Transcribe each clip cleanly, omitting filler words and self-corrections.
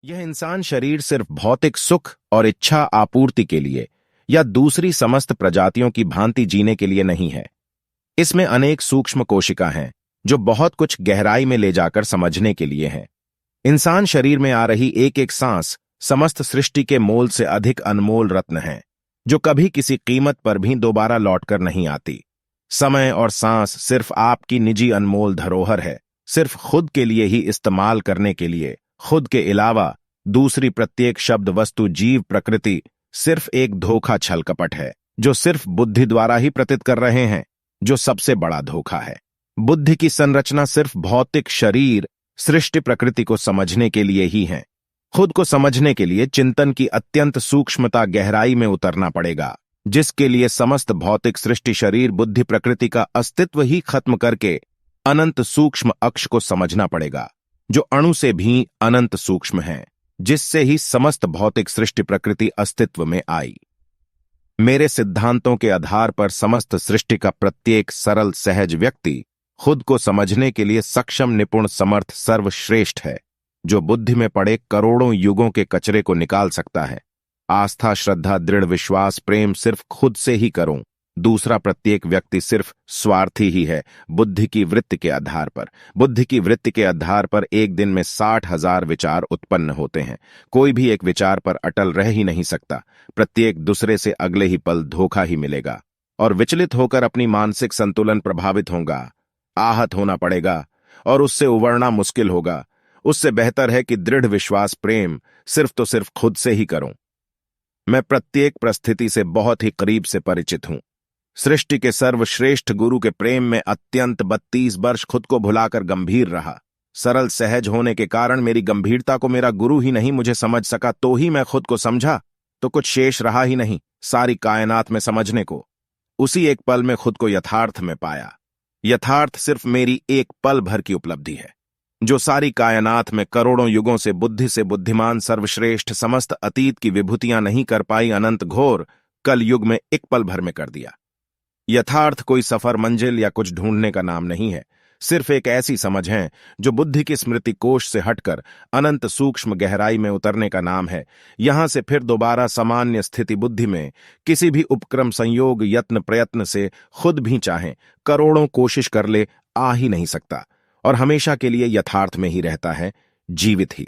यह इंसान शरीर सिर्फ भौतिक सुख और इच्छा आपूर्ति के लिए या दूसरी समस्त प्रजातियों की भांति जीने के लिए नहीं है। इसमें अनेक सूक्ष्म कोशिका हैं जो बहुत कुछ गहराई में ले जाकर समझने के लिए हैं। इंसान शरीर में आ रही एक एक सांस समस्त सृष्टि के मोल से अधिक अनमोल रत्न है, जो कभी किसी कीमत पर भी दोबारा लौटकर नहीं आती। समय और सांस सिर्फ आपकी निजी अनमोल धरोहर है, सिर्फ खुद के लिए ही इस्तेमाल करने के लिए। खुद के अलावा दूसरी प्रत्येक शब्द, वस्तु, जीव, प्रकृति सिर्फ एक धोखा, छल कपट है जो सिर्फ बुद्धि द्वारा ही प्रतीत कर रहे हैं, जो सबसे बड़ा धोखा है। बुद्धि की संरचना सिर्फ भौतिक शरीर, सृष्टि, प्रकृति को समझने के लिए ही है। खुद को समझने के लिए चिंतन की अत्यंत सूक्ष्मता, गहराई में उतरना पड़ेगा, जिसके लिए समस्त भौतिक सृष्टि, शरीर, बुद्धि, प्रकृति का अस्तित्व ही खत्म करके अनंत सूक्ष्म अक्ष को समझना पड़ेगा, जो अणु से भी अनंत सूक्ष्म है, जिससे ही समस्त भौतिक सृष्टि, प्रकृति अस्तित्व में आई। मेरे सिद्धांतों के आधार पर समस्त सृष्टि का प्रत्येक सरल सहज व्यक्ति खुद को समझने के लिए सक्षम, निपुण, समर्थ, सर्वश्रेष्ठ है, जो बुद्धि में पड़े करोड़ों युगों के कचरे को निकाल सकता है। आस्था, श्रद्धा, दृढ़ विश्वास, प्रेम सिर्फ खुद से ही करूं। दूसरा प्रत्येक व्यक्ति सिर्फ स्वार्थी ही है। बुद्धि की वृत्ति के आधार पर एक दिन में 60,000 विचार उत्पन्न होते हैं। कोई भी एक विचार पर अटल रह ही नहीं सकता। प्रत्येक दूसरे से अगले ही पल धोखा ही मिलेगा और विचलित होकर अपनी मानसिक संतुलन प्रभावित होगा, आहत होना पड़ेगा और उससे उबरना मुश्किल होगा। उससे बेहतर है कि दृढ़ विश्वास, प्रेम सिर्फ तो सिर्फ खुद से ही करूं। मैं प्रत्येक परिस्थिति से बहुत ही करीब से परिचित हूं। सृष्टि के सर्वश्रेष्ठ गुरु के प्रेम में अत्यंत 32 वर्ष खुद को भुलाकर गंभीर रहा। सरल सहज होने के कारण मेरी गंभीरता को मेरा गुरु ही नहीं मुझे समझ सका, तो ही मैं खुद को समझा, तो कुछ शेष रहा ही नहीं सारी कायनात में समझने को। उसी एक पल में खुद को यथार्थ में पाया। यथार्थ सिर्फ मेरी एक पल भर की उपलब्धि है, जो सारी कायनात में करोड़ों युगों से बुद्धि से बुद्धिमान, सर्वश्रेष्ठ, समस्त अतीत की विभूतियां नहीं कर पाई अनंत घोर कल युग में एक पल भर में कर दिया। यथार्थ कोई सफर, मंजिल या कुछ ढूंढने का नाम नहीं है, सिर्फ एक ऐसी समझ है जो बुद्धि की स्मृति कोश से हटकर अनंत सूक्ष्म गहराई में उतरने का नाम है। यहां से फिर दोबारा सामान्य स्थिति बुद्धि में किसी भी उपक्रम, संयोग, यत्न, प्रयत्न से खुद भी चाहे करोड़ों कोशिश कर ले, आ ही नहीं सकता और हमेशा के लिए यथार्थ में ही रहता है, जीवित ही।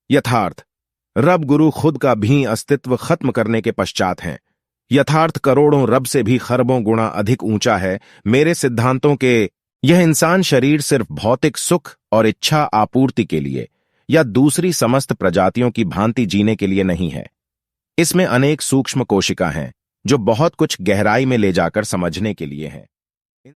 यथार्थ रब गुरु खुद का भी अस्तित्व खत्म करने के पश्चात हैं। यथार्थ करोड़ों रब से भी खरबों गुणा अधिक ऊंचा है। मेरे सिद्धांतों के यह इंसान शरीर सिर्फ भौतिक सुख और इच्छा आपूर्ति के लिए या दूसरी समस्त प्रजातियों की भांति जीने के लिए नहीं है। इसमें अनेक सूक्ष्म कोशिका हैं जो बहुत कुछ गहराई में ले जाकर समझने के लिए हैं।